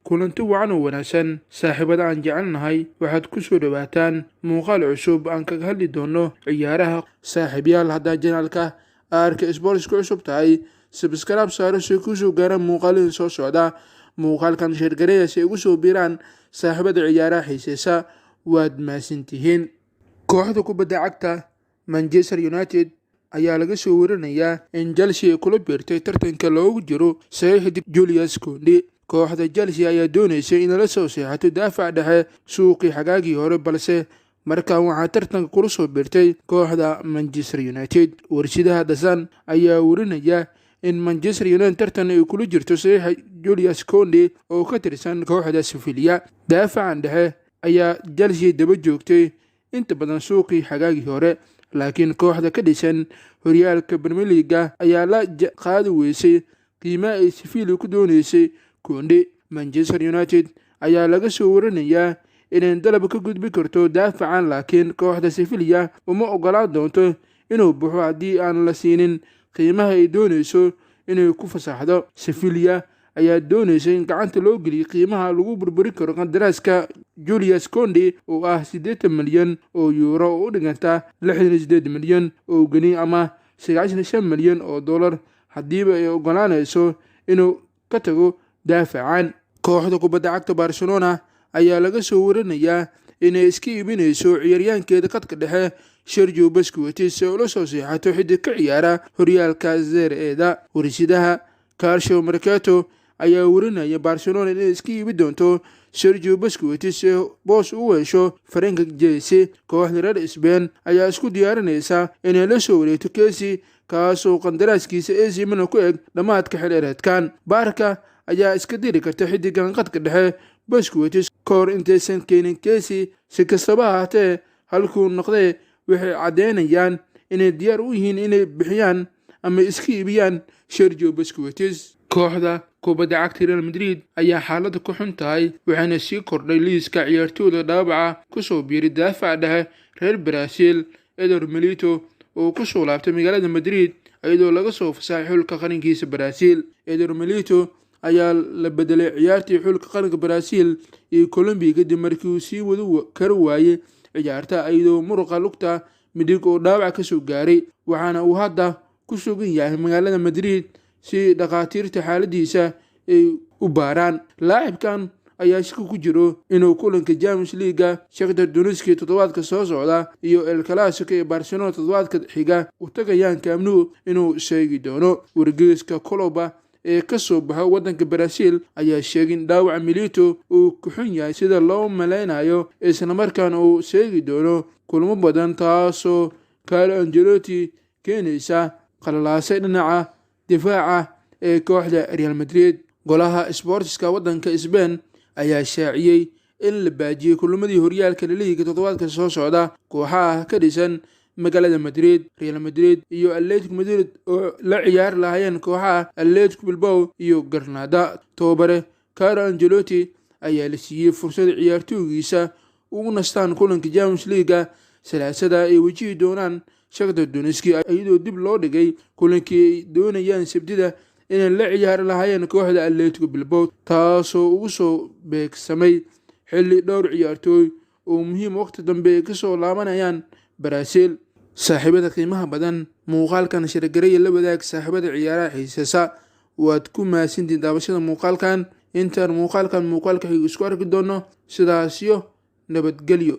kulanti wacan oo wanaagsan saaxiibada aan jecelnahay waxaad ku soo dhawaataan muuqaal cusub aan kaga hadli doono ciyaaraha. saaxiibayaal haddaa janaalka aarka isboortiska cusub tahay subscribe saaro si ku soo gaaraan muuqaalada soo socda. muuqaalkan sheergareeya si ugu soo biiraan saaxiibada ciyaaraha xiiseesa. waad mahadsantihiin. kooxda kubadda cagta Manchester United ayaa laga soo warinayaa in Chelsea ay kula biirtay tartanka loogu jiro saxiixda Julius Kounde. kooxda Chelsea ayaa dooneysay in la soo seexato daafac dhexe suuqii xagaagii hore, balse markaan waxaa tartanka kula soo biirtay kooxda Manchester United. warshadaha dasan ayaa warinaya in Manchester United tartan ay kula jirto saxiixa Julius Kounde oo ka tirsan kooxda Sevilla. daafacan dhexe ayaa Chelsea daba joogtay inta badan suuqii xagaagii hore, laakiin kooxda ka dhisan horyaalka Premier League ayaa la qaadi weysay qiimaha ay Sevilla ku dooneysay Kounde. Manchester United ayaa laga soo warinayaa inay dalab ka gudbi karto daafacan, laakiin kooxda Sevilla uma ogolaan doonto inuu baxo haddii aan la siinin qiimaha ay dooneyso inay ku fasaxdo. Sevilla ayaa dooneysa in gacanta loo geliyo qiimaha lagu burburi karo qandaraaska Julius Kounde oo ah 80 milyan oo euro oo u dhiganta 68 milyan oo geni ama 95 milyan oo dollar haddiiba ay ogolaanayso inuu ka tago daafacan. kooxda kubadda cagta Barcelona ayaa laga soo warinayaa inay iska iibinayso ciyaaryahankeeda khadka dhexe Sergio Busquets oo la soo seexato xiddig ka ciyaara horyaalka Serie A. warshadaha Calcio Mercato ayaa warinaya Barcelona inay iska iibi doonto Sergio Busquets boos u hesho Frank Jesse. kooxda reer Spain ayaa isku diyaarinaysa inay la soo wareegto Kessie, kaasoo qandaraaskiisa AC Milan ku eg dhammaadka xilciyaareedkan. Barca ayaa iska diri karta xiddigan khadka dhexe Busquets kahor intaysan keenin Kessie. si kastaba ahaatee halkuu noqdee waxay caddeynayaan inay diyaar u yihiin inay bixiyaan ama iska iibiyaan Sergio Busquets. kooxda kubadda cagta Real Madrid ayaa xaaladda ku xun tahay, waxaana sii kordhay liiska ciyaartooyda dhaawaca ku soo biiray daafaca dhexe reer Brazil Eder Milito oo ku soo laabtay magaalada Madrid iyadoo laga soo fasaxay xulka qarankiisa Brazil. Eder Milito ayaa la bedelay ciyaartii xulka qaranka Brazil iyo Colombia kadib markii uu sii wadi kari waayay ciyaarta iyadoo muruqa lugta midig oo dhaawac ka soo gaaray, waxaana uu hadda ku sugan yahay magaalada Madrid si dhakhaatiirta xaaladiisa ay u baaraan. laacibkan ayaa shaki ku jiro inuu kulanka Champions League Shakhtar Donetsk toddobaadka soo socda iyo El Clasico ee Barcelona toddobaadka xiga u tagayaan Camp Nou inuu sheegi doono. wargeyska Koloba ee ka soo baxa waddanka Brazil ayaa sheegay in dhaawaca Milito uu ku xun yahay sida loo maleynayo, isla markaana uu sheegi doono kulamo badan, taasoo Carlo Ancelotti keenaysa qalalaase dhinaca difaaca ee kooxda Real Madrid. golaha isboortiska waddanka Spain ayaa shaaciyey in la baajiyay kulamadii horyaalka La Liga toddobaadka soo socda. kooxaha ka dhisan magaalada Madrid, Real Madrid iyo Atletico Madrid oo la ciyaari lahaayeen kooxaha Atletico Bilbao iyo Granada. tababare Carlo Ancelotti ayaa la siiyey fursad ciyaartooygiisa ugu nastaan kulanka Champions League salaasada ay wajihi doonaan Shakhtar Donetsk, iyadoo dib loo dhigay kulankii ay doonayaan Sabtida inay la ciyaari lahaayeen kooxda Atletico Bilbao, taasoo ugu soo beegsamay xilli dhowr ciyaartooy oo muhiim waqti dambe ay ka soo laabanayaan Brazil. saaxiibada qiimaha badan, muuqaalkan sheergareeya la wadaag saaxiibada ciyaaraha xiiseesa. waad ku mahadsantihiin daawashada muuqaalkan. intaan muuqaalka xiga isku arki doono, sidaas iyo nabadgelyo.